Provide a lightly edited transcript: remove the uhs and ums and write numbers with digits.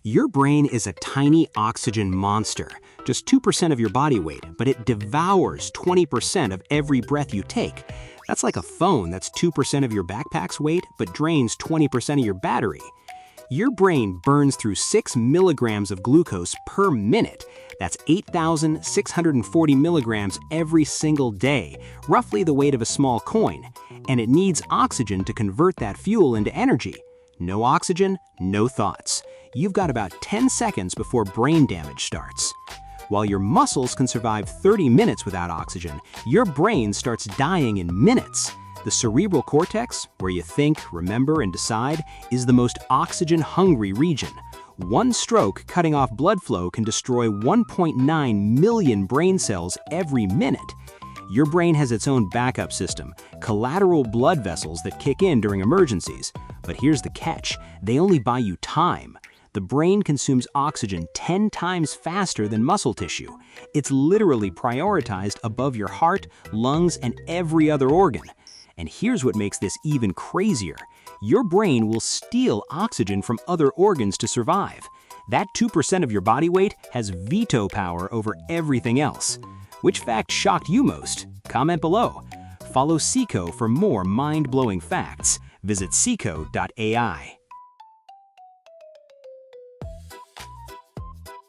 Your brain is a tiny oxygen monster, just 2% of your body weight, but it devours 20% of every breath you take. That's like a phone that's 2% of your backpack's weight, but drains 20% of your battery. Your brain burns through 6 milligrams of glucose per minute. That's 8,640 milligrams every single day, roughly the weight of a small coin. And it needs oxygen to convert that fuel into energy. No oxygen, no thoughts. You've got about 10 seconds before brain damage starts. While your muscles can survive 30 minutes without oxygen, your brain starts dying in minutes. The cerebral cortex, where you think, remember, and decide, is the most oxygen-hungry region. One stroke cutting off blood flow can destroy 1.9 million brain cells every minute. Your brain has its own backup system, collateral blood vessels that kick in during emergencies. But here's the catch, they only buy you time. The brain consumes oxygen 10 times faster than muscle tissue. It's literally prioritized above your heart, lungs, and every other organ. And here's what makes this even crazier. Your brain will steal oxygen from other organs to survive. That 2% of your body weight has veto power over everything else. Which fact shocked you most? Comment below. Follow Sikho for more mind-blowing facts. Visit Sikho.ai.